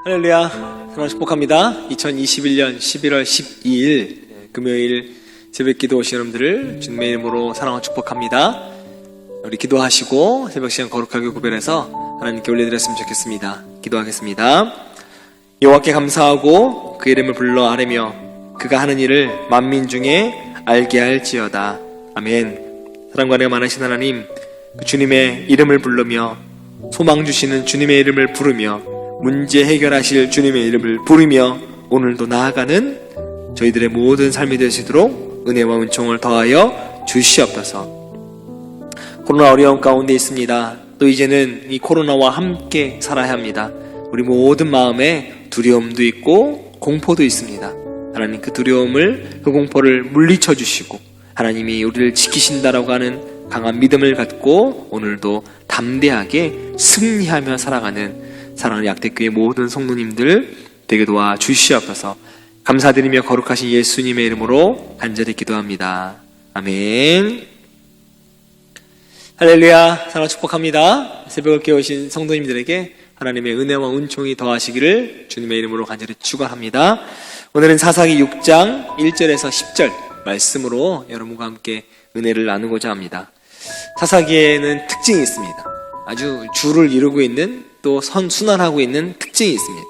할렐루야, 하나님 축복합니다. 2021년 11월 12일 금요일 새벽 기도 오신 여러분들을 주님의 이름으로 사랑하고 축복합니다. 우리 기도하시고 새벽 시간 거룩하게 구별해서 하나님께 올려드렸으면 좋겠습니다. 기도하겠습니다. 여호와께 감사하고 그 이름을 불러 아뢰며 그가 하는 일을 만민 중에 알게 할지어다. 아멘. 사랑과 은혜가 많으신 하나님, 그 주님의 이름을 부르며 소망 주시는 주님의 이름을 부르며 문제 해결하실 주님의 이름을 부르며 오늘도 나아가는 저희들의 모든 삶이 되시도록 은혜와 은총을 더하여 주시옵소서. 코로나 어려움 가운데 있습니다. 또 이제는 이 코로나와 함께 살아야 합니다. 우리 모든 마음에 두려움도 있고 공포도 있습니다. 하나님, 그 두려움을, 그 공포를 물리쳐 주시고 하나님이 우리를 지키신다라고 하는 강한 믿음을 갖고 오늘도 담대하게 승리하며 살아가는 사랑하는 약대교회 모든 성도님들 되게 도와 주시옵소서. 감사드리며 거룩하신 예수님의 이름으로 간절히 기도합니다. 아멘. 할렐루야, 사랑 축복합니다. 새벽을 깨우신 성도님들에게 하나님의 은혜와 은총이 더하시기를 주님의 이름으로 간절히 축원합니다. 오늘은 사사기 6장 1절에서 10절 말씀으로 여러분과 함께 은혜를 나누고자 합니다. 사사기에는 특징이 있습니다. 아주 주를 이루고 있는, 또 선순환하고 있는 특징이 있습니다.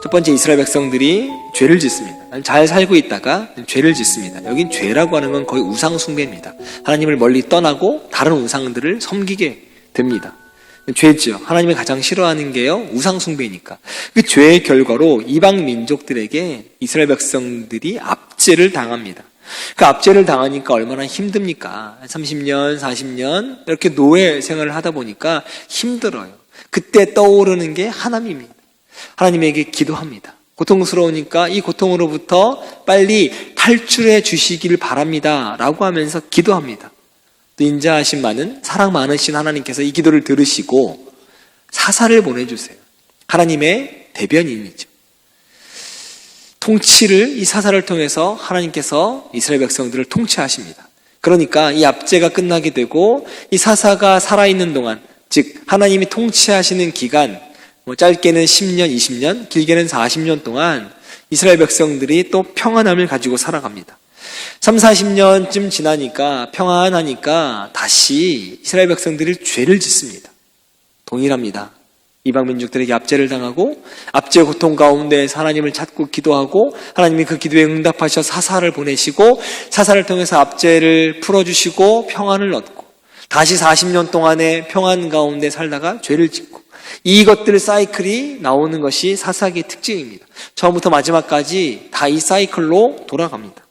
첫 번째, 이스라엘 백성들이 죄를 짓습니다. 잘 살고 있다가 죄를 짓습니다. 여긴 죄라고 하는 건 거의 우상 숭배입니다. 하나님을 멀리 떠나고 다른 우상들을 섬기게 됩니다. 죄죠. 하나님이 가장 싫어하는 게요, 우상 숭배니까. 그 죄의 결과로 이방 민족들에게 이스라엘 백성들이 압제를 당합니다. 그 압제를 당하니까 얼마나 힘듭니까? 30년, 40년 이렇게 노예 생활을 하다 보니까 힘들어요. 그때 떠오르는 게 하나님입니다. 하나님에게 기도합니다. 고통스러우니까 이 고통으로부터 빨리 탈출해 주시길 바랍니다 라고 하면서 기도합니다. 또 인자하신 많은, 사랑 많으신 하나님께서 이 기도를 들으시고 사사를 보내주세요. 하나님의 대변인이죠. 통치를, 이 사사를 통해서 하나님께서 이스라엘 백성들을 통치하십니다. 그러니까 이 압제가 끝나게 되고 이 사사가 살아있는 동안, 즉 하나님이 통치하시는 기간, 짧게는 10년, 20년, 길게는 40년 동안 이스라엘 백성들이 또 평안함을 가지고 살아갑니다. 3, 40년쯤 지나니까, 평안하니까 다시 이스라엘 백성들이 죄를 짓습니다. 동일합니다. 이방 민족들에게 압제를 당하고 압제 고통 가운데 하나님을 찾고 기도하고 하나님이 그 기도에 응답하셔 사사를 보내시고 사사를 통해서 압제를 풀어주시고 평안을 얻고 다시 40년 동안의 평안 가운데 살다가 죄를 짓고, 이것들 사이클이 나오는 것이 사사기의 특징입니다. 처음부터 마지막까지 다 이 사이클로 돌아갑니다.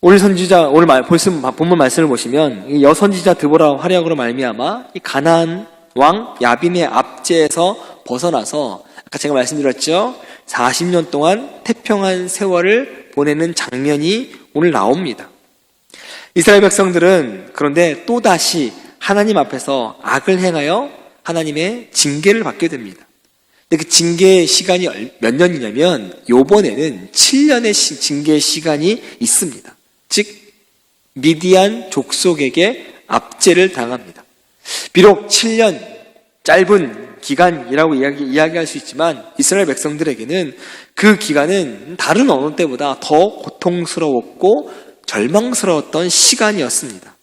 오늘 본문 말씀을 보시면 여선지자 드보라 활약으로 말미암아 이 가나안 왕 야빈의 압제에서 벗어나서 아까 제가 말씀드렸죠, 40년 동안 태평한 세월을 보내는 장면이 오늘 나옵니다. 이스라엘 백성들은 그런데 또다시 하나님 앞에서 악을 행하여 하나님의 징계를 받게 됩니다. 근데 그 징계의 시간이 몇 년이냐면 요번에는 7년의 징계의 시간이 있습니다. 즉 미디안 족속에게 압제를 당합니다. 비록 7년 짧은 기간이라고 이야기할 수 있지만 이스라엘 백성들에게는 그 기간은 다른 어느 때보다 더 고통스러웠고 절망스러웠던 시간이었습니다.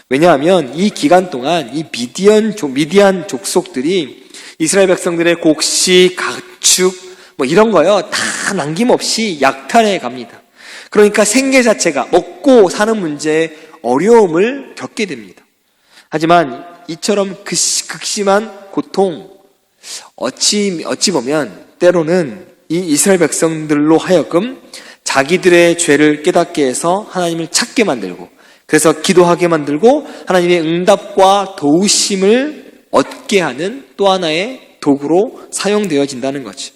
왜냐하면 이 기간 동안 이 미디안 족속들이 이스라엘 백성들의 곡식, 가축 이런 거요 다 남김없이 약탈해 갑니다. 그러니까 생계 자체가, 먹고 사는 문제에 어려움을 겪게 됩니다. 하지만 이처럼 극심한 고통, 어찌 보면 때로는 이 이스라엘 백성들로 하여금 자기들의 죄를 깨닫게 해서 하나님을 찾게 만들고, 그래서 기도하게 만들고 하나님의 응답과 도우심을 얻게 하는 또 하나의 도구로 사용되어진다는 거죠.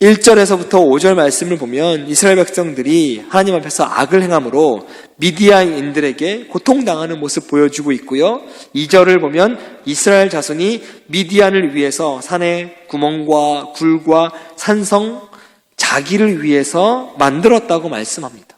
1절에서부터 5절 말씀을 보면 이스라엘 백성들이 하나님 앞에서 악을 행함으로 미디안인들에게 고통당하는 모습 보여주고 있고요. 2절을 보면 이스라엘 자손이 미디안을 위해서 산에 구멍과 굴과 산성, 자기를 위해서 만들었다고 말씀합니다.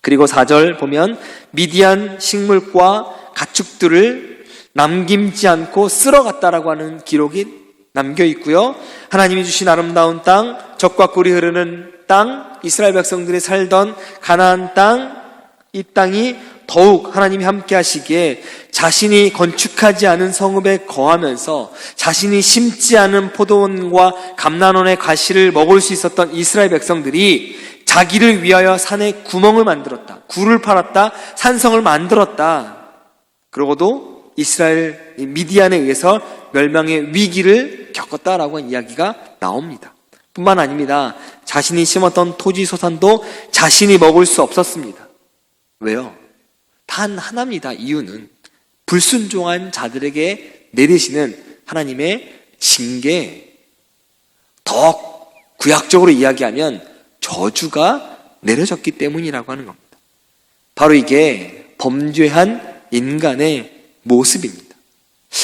그리고 4절 보면 미디안 식물과 가축들을 남김지 않고 쓸어갔다라고 하는 기록이 남겨 있고요. 하나님이 주신 아름다운 땅, 젖과 꿀이 흐르는 땅, 이스라엘 백성들이 살던 가나안 땅, 이 땅이 더욱 하나님이 함께 하시기에 자신이 건축하지 않은 성읍에 거하면서 자신이 심지 않은 포도원과 감난원의 과실을 먹을 수 있었던 이스라엘 백성들이 자기를 위하여 산에 구멍을 만들었다. 굴을 팔았다. 산성을 만들었다. 그러고도 이스라엘 미디안에 의해서 멸망의 위기를 겪었다라고 하는 이야기가 나옵니다. 뿐만 아닙니다. 자신이 심었던 토지 소산도 자신이 먹을 수 없었습니다. 왜요? 단 하나입니다. 이유는 불순종한 자들에게 내리시는 하나님의 징계, 더 구약적으로 이야기하면 저주가 내려졌기 때문이라고 하는 겁니다. 바로 이게 범죄한 인간의 모습입니다.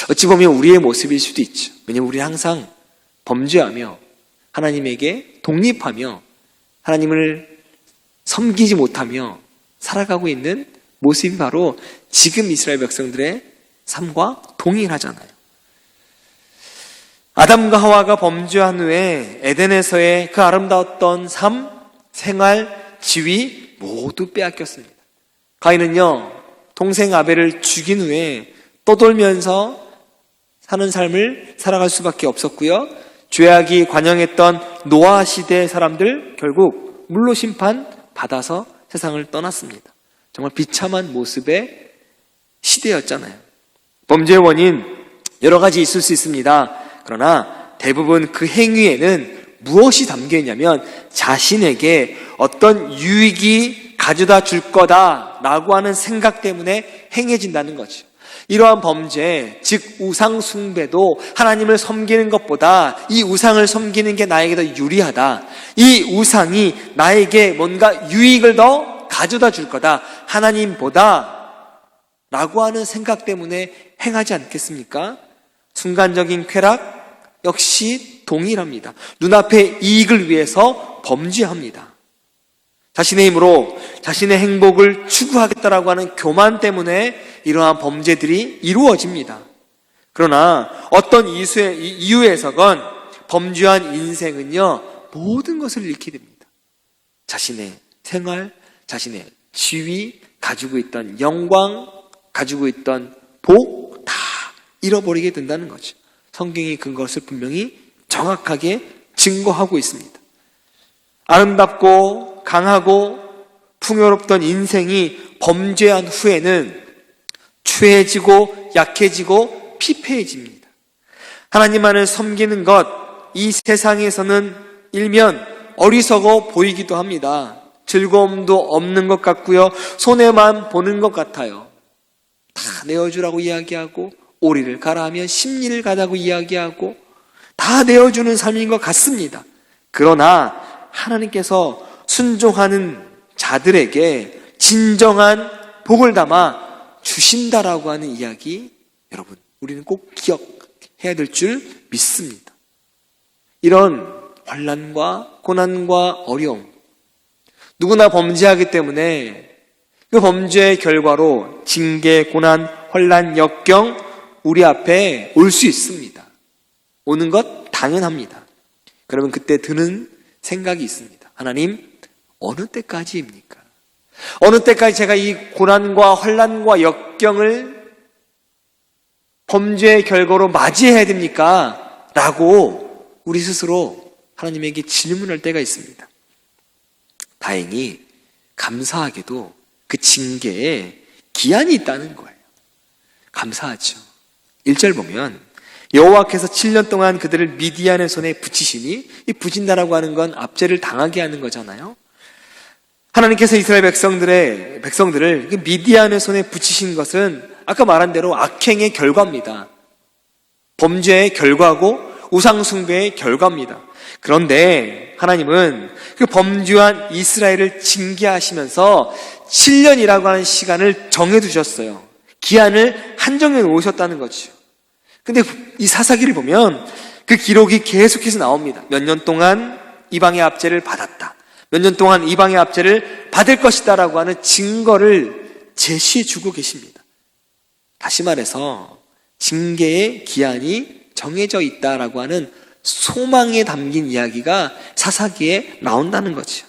어찌 보면 우리의 모습일 수도 있죠. 왜냐하면 우리는 항상 범죄하며 하나님에게 독립하며 하나님을 섬기지 못하며 살아가고 있는 모습이 바로 지금 이스라엘 백성들의 삶과 동일하잖아요. 아담과 하와가 범죄한 후에 에덴에서의 그 아름다웠던 삶, 생활, 지위 모두 빼앗겼습니다. 가인은요, 동생 아벨을 죽인 후에 떠돌면서 사는 삶을 살아갈 수밖에 없었고요. 죄악이 관영했던 노아 시대의 사람들 결국 물로 심판 받아서 세상을 떠났습니다. 정말 비참한 모습의 시대였잖아요. 범죄의 원인 여러 가지 있을 수 있습니다. 그러나 대부분 그 행위에는 무엇이 담겨 있냐면 자신에게 어떤 유익이 가져다 줄 거다라고 하는 생각 때문에 행해진다는 거죠. 이러한 범죄, 즉 우상 숭배도 하나님을 섬기는 것보다 이 우상을 섬기는 게 나에게 더 유리하다. 이 우상이 나에게 뭔가 유익을 더 가져다 줄 거다. 하나님보다 라고 하는 생각 때문에 행하지 않겠습니까? 순간적인 쾌락 역시 동일합니다. 눈앞의 이익을 위해서 범죄합니다. 자신의 힘으로 자신의 행복을 추구하겠다라고 하는 교만 때문에 이러한 범죄들이 이루어집니다. 그러나 어떤 이유에서건 범죄한 인생은요, 모든 것을 잃게 됩니다. 자신의 생활, 자신의 지위, 가지고 있던 영광, 가지고 있던 복 다 잃어버리게 된다는 거죠. 성경이 그것을 분명히 정확하게 증거하고 있습니다. 아름답고 강하고 풍요롭던 인생이 범죄한 후에는 취해지고 약해지고 피폐해집니다. 하나님만을 섬기는 것, 이 세상에서는 일면 어리석어 보이기도 합니다. 즐거움도 없는 것 같고요. 손해만 보는 것 같아요. 다 내어주라고 이야기하고 오리를 가라 하면 십리를 가자고 이야기하고 다 내어주는 삶인 것 같습니다. 그러나 하나님께서 순종하는 자들에게 진정한 복을 담아 주신다라고 하는 이야기, 여러분 우리는 꼭 기억해야 될 줄 믿습니다. 이런 환난과 고난과 어려움, 누구나 범죄하기 때문에 그 범죄의 결과로 징계, 고난, 환난, 역경 우리 앞에 올 수 있습니다. 오는 것 당연합니다. 그러면 그때 드는 생각이 있습니다. 하나님, 어느 때까지입니까? 어느 때까지 제가 이 고난과 환난과 역경을 범죄의 결과로 맞이해야 됩니까? 라고 우리 스스로 하나님에게 질문할 때가 있습니다. 다행히 감사하게도 그 징계에 기한이 있다는 거예요. 감사하죠. 1절 보면 여호와께서 7년 동안 그들을 미디안의 손에 붙이시니, 이 붙인다라고 하는 건 압제를 당하게 하는 거잖아요. 하나님께서 이스라엘 백성들을 그 미디안의 손에 붙이신 것은 아까 말한 대로 악행의 결과입니다. 범죄의 결과고 우상 숭배의 결과입니다. 그런데 하나님은 그 범죄한 이스라엘을 징계하시면서 7년이라고 하는 시간을 정해두셨어요. 기한을 한정해 놓으셨다는 거죠. 근데 이 사사기를 보면 그 기록이 계속해서 나옵니다. 몇 년 동안 이방의 압제를 받았다. 몇 년 동안 이방의 압제를 받을 것이다 라고 하는 증거를 제시해 주고 계십니다. 다시 말해서 징계의 기한이 정해져 있다라고 하는 소망에 담긴 이야기가 사사기에 나온다는 거죠.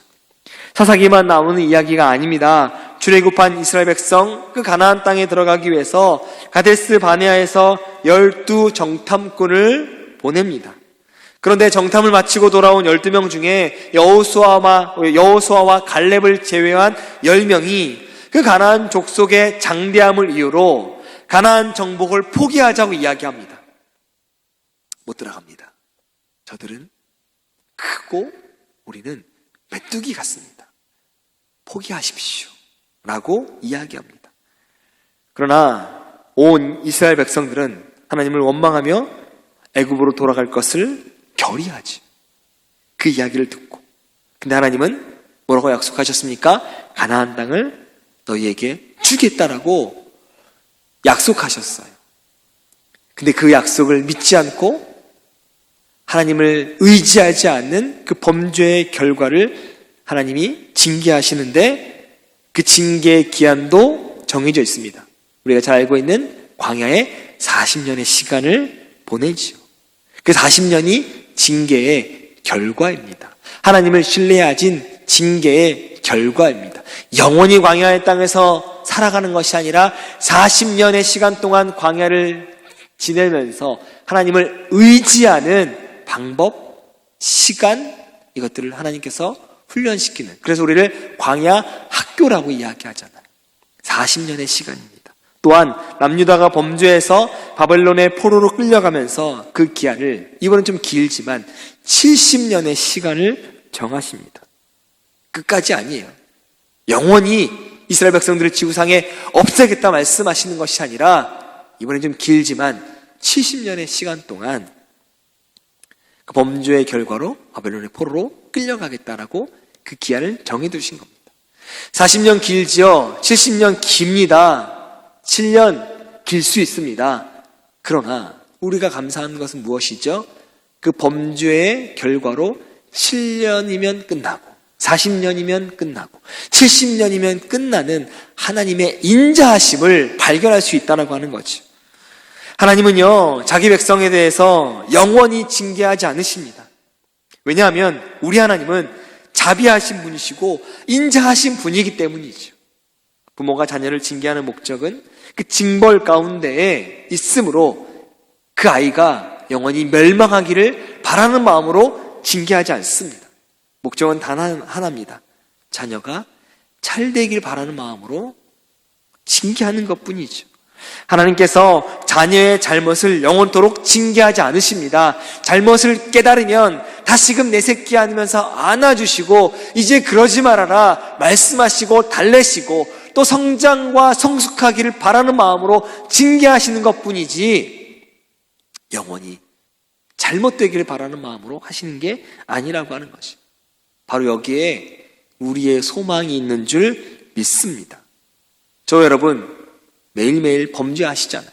사사기만 나오는 이야기가 아닙니다. 출애굽한 이스라엘 백성 그 가나안 땅에 들어가기 위해서 가데스 바네아에서 12 정탐꾼을 보냅니다. 그런데 정탐을 마치고 돌아온 12명 중에 여호수아와 갈렙을 제외한 10명이 그 가나안 족속의 장대함을 이유로 가나안 정복을 포기하자고 이야기합니다. 못 들어갑니다. 저들은 크고 우리는 메뚜기 같습니다. 포기하십시오 라고 이야기합니다. 그러나 온 이스라엘 백성들은 하나님을 원망하며 애굽으로 돌아갈 것을 결의하지. 그 이야기를 듣고. 근데 하나님은 뭐라고 약속하셨습니까? 가나안 땅을 너희에게 주겠다라고 약속하셨어요. 근데 그 약속을 믿지 않고 하나님을 의지하지 않는 그 범죄의 결과를 하나님이 징계하시는데 그 징계의 기한도 정해져 있습니다. 우리가 잘 알고 있는 광야에 40년의 시간을 보내지요. 그 40년이 징계의 결과입니다. 하나님을 신뢰하진 징계의 결과입니다. 영원히 광야의 땅에서 살아가는 것이 아니라 40년의 시간 동안 광야를 지내면서 하나님을 의지하는 방법, 시간, 이것들을 하나님께서 훈련시키는, 그래서 우리를 광야 학교라고 이야기하잖아요. 40년의 시간입니다. 또한 남유다가 범죄해서 바벨론의 포로로 끌려가면서 그 기한을, 이번엔 좀 길지만 70년의 시간을 정하십니다. 끝까지 아니에요. 영원히 이스라엘 백성들을 지구상에 없애겠다 말씀하시는 것이 아니라 이번엔 좀 길지만 70년의 시간 동안 그 범죄의 결과로 바벨론의 포로로 끌려가겠다라고 그 기한을 정해두신 겁니다. 40년 길지요. 70년 깁니다. 7년 길 수 있습니다. 그러나 우리가 감사한 것은 무엇이죠? 그 범죄의 결과로 7년이면 끝나고 40년이면 끝나고 70년이면 끝나는 하나님의 인자하심을 발견할 수 있다고 하는 거죠. 하나님은요, 자기 백성에 대해서 영원히 징계하지 않으십니다. 왜냐하면 우리 하나님은 자비하신 분이시고 인자하신 분이기 때문이죠. 부모가 자녀를 징계하는 목적은 그 징벌 가운데에 있으므로 그 아이가 영원히 멸망하기를 바라는 마음으로 징계하지 않습니다. 목적은 단 하나입니다. 자녀가 잘되길 바라는 마음으로 징계하는 것뿐이죠. 하나님께서 자녀의 잘못을 영원토록 징계하지 않으십니다. 잘못을 깨달으면 다시금 내 새끼야 하면서 안아주시고 이제 그러지 말아라 말씀하시고 달래시고 또 성장과 성숙하기를 바라는 마음으로 징계하시는 것뿐이지 영원히 잘못되기를 바라는 마음으로 하시는 게 아니라고 하는 것이, 바로 여기에 우리의 소망이 있는 줄 믿습니다. 저 여러분 매일매일 범죄하시잖아요.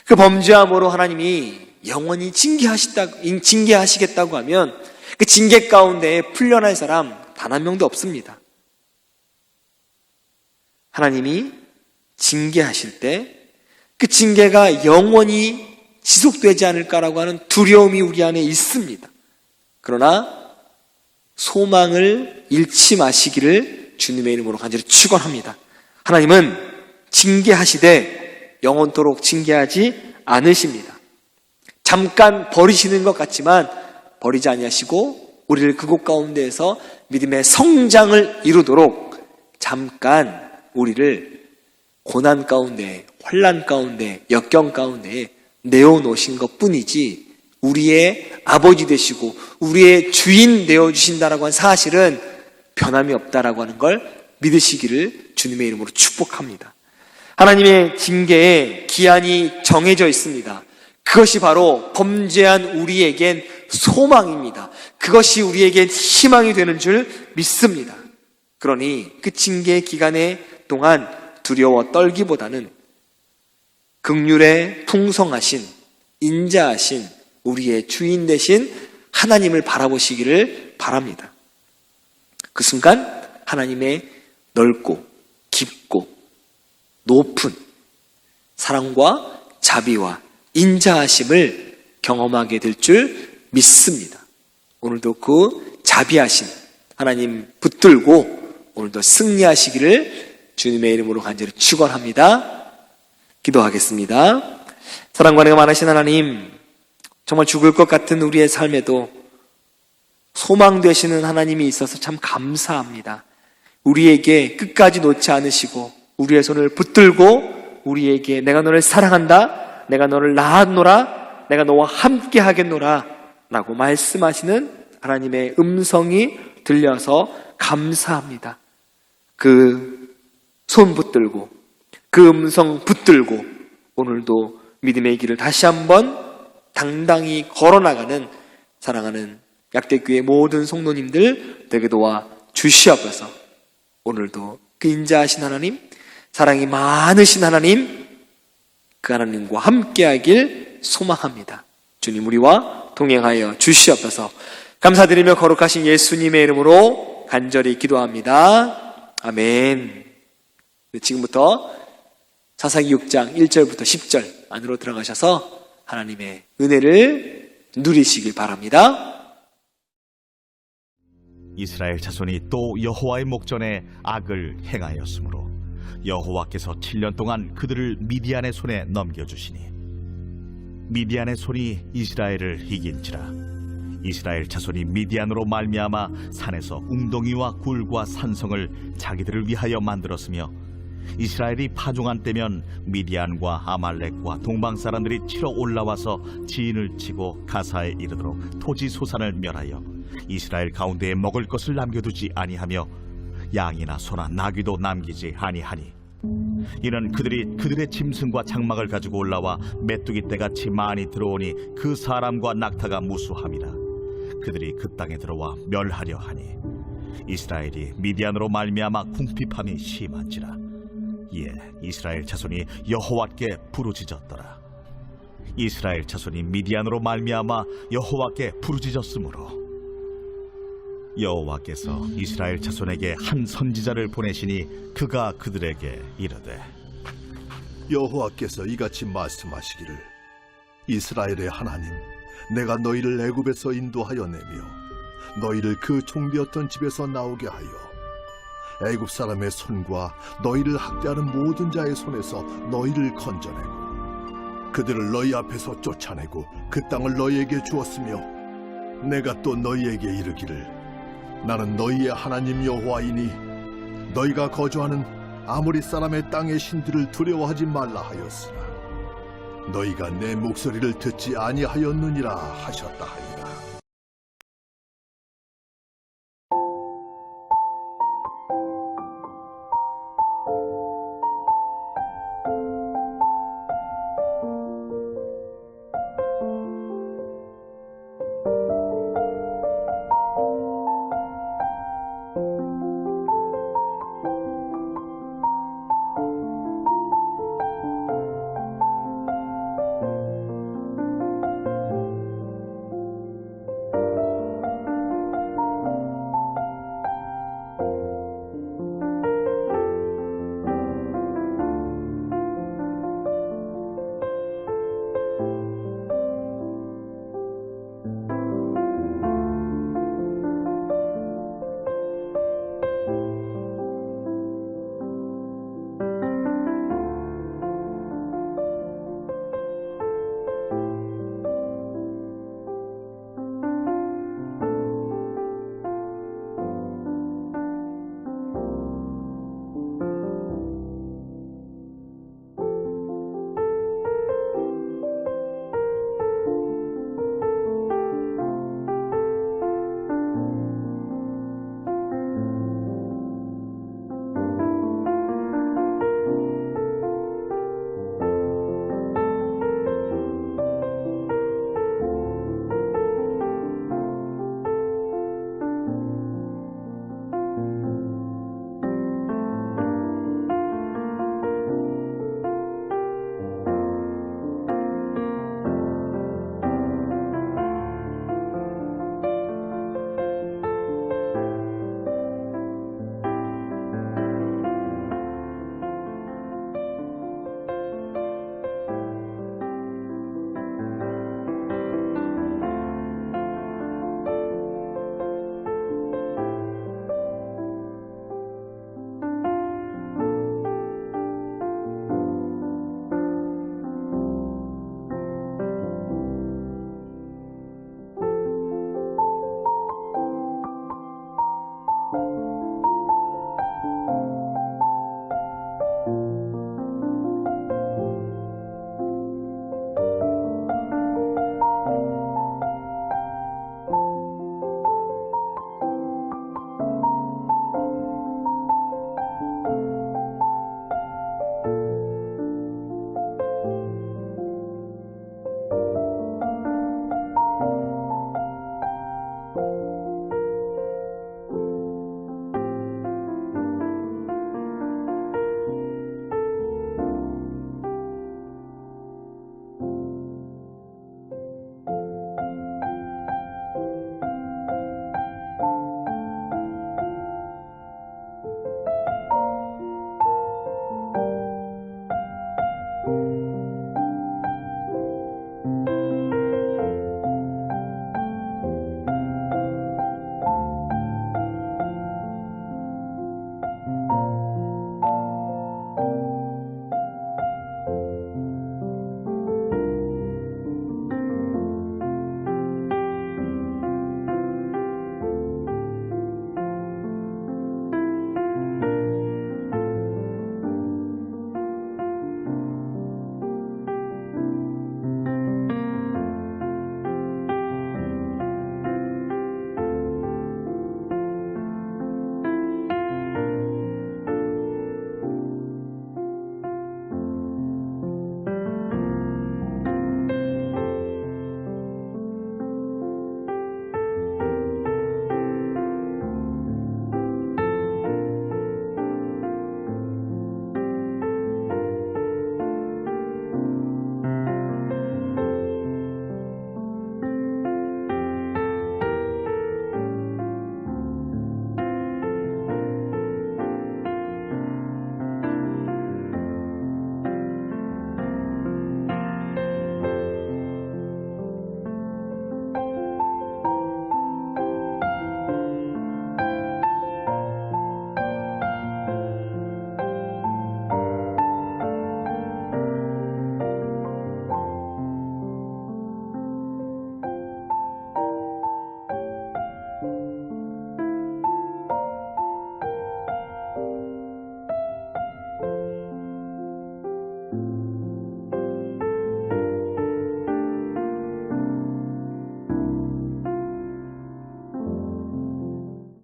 그 범죄함으로 하나님이 영원히 징계하시겠다고 하면 그 징계 가운데 풀려날 사람 단 한 명도 없습니다. 하나님이 징계하실 때 그 징계가 영원히 지속되지 않을까라고 하는 두려움이 우리 안에 있습니다. 그러나 소망을 잃지 마시기를 주님의 이름으로 간절히 축원합니다. 하나님은 징계하시되 영원토록 징계하지 않으십니다. 잠깐 버리시는 것 같지만 버리지 아니하시고 우리를 그곳 가운데에서 믿음의 성장을 이루도록 잠깐 우리를 고난 가운데, 환난 가운데, 역경 가운데 내어놓으신 것뿐이지 우리의 아버지 되시고 우리의 주인 되어주신다라고 한 사실은 변함이 없다라고 하는 걸 믿으시기를 주님의 이름으로 축복합니다. 하나님의 징계에 기한이 정해져 있습니다. 그것이 바로 범죄한 우리에겐 소망입니다. 그것이 우리에겐 희망이 되는 줄 믿습니다. 그러니 그 징계 기간의 동안 두려워 떨기보다는 긍휼에 풍성하신 인자하신 우리의 주인 되신 하나님을 바라보시기를 바랍니다. 그 순간 하나님의 넓고 깊고 높은 사랑과 자비와 인자하심을 경험하게 될 줄 믿습니다. 오늘도 그 자비하신 하나님 붙들고 오늘도 승리하시기를 주님의 이름으로 간절히 축원합니다. 기도하겠습니다. 사랑과 은혜가 많으신 하나님, 정말 죽을 것 같은 우리의 삶에도 소망 되시는 하나님이 있어서 참 감사합니다. 우리에게 끝까지 놓지 않으시고 우리의 손을 붙들고 우리에게 내가 너를 사랑한다, 내가 너를 낳았노라, 내가 너와 함께 하겠노라 라고 말씀하시는 하나님의 음성이 들려서 감사합니다. 그 손 붙들고 그 음성 붙들고 오늘도 믿음의 길을 다시 한번 당당히 걸어나가는 사랑하는 약대교회 모든 성도님들 되게 도와 주시옵소서. 오늘도 그 인자하신 하나님, 사랑이 많으신 하나님, 그 하나님과 함께하길 소망합니다. 주님 우리와 동행하여 주시옵소서. 감사드리며 거룩하신 예수님의 이름으로 간절히 기도합니다. 아멘. 지금부터 사사기 6장 1절부터 10절 안으로 들어가셔서 하나님의 은혜를 누리시길 바랍니다. 이스라엘 자손이 또 여호와의 목전에 악을 행하였으므로 여호와께서 7년 동안 그들을 미디안의 손에 넘겨주시니 미디안의 손이 이스라엘을 이긴지라. 이스라엘 자손이 미디안으로 말미암아 산에서 웅덩이와 굴과 산성을 자기들을 위하여 만들었으며 이스라엘이 파종한 때면 미디안과 아말렉과 동방 사람들이 치러 올라와서 지인을 치고 가사에 이르도록 토지 소산을 멸하여 이스라엘 가운데에 먹을 것을 남겨두지 아니하며 양이나 소나 나귀도 남기지 아니하니 이는 그들이 그들의 짐승과 장막을 가지고 올라와 메뚜기 떼같이 많이 들어오니 그 사람과 낙타가 무수함이라. 그들이 그 땅에 들어와 멸하려 하니 이스라엘이 미디안으로 말미암아 궁핍함이 심한지라. 예, 이스라엘 자손이 여호와께 부르짖었더라. 이스라엘 자손이 미디안으로 말미암아 여호와께 부르짖었으므로 여호와께서 이스라엘 자손에게 한 선지자를 보내시니 그가 그들에게 이르되 여호와께서 이같이 말씀하시기를 이스라엘의 하나님, 내가 너희를 애굽에서 인도하여 내며 너희를 그 종되었던 집에서 나오게 하여 애굽 사람의 손과 너희를 학대하는 모든 자의 손에서 너희를 건져내고 그들을 너희 앞에서 쫓아내고 그 땅을 너희에게 주었으며 내가 또 너희에게 이르기를 나는 너희의 하나님 여호와이니 너희가 거주하는 아모리 사람의 땅의 신들을 두려워하지 말라 하였으나 너희가 내 목소리를 듣지 아니하였느니라 하셨다 하니라.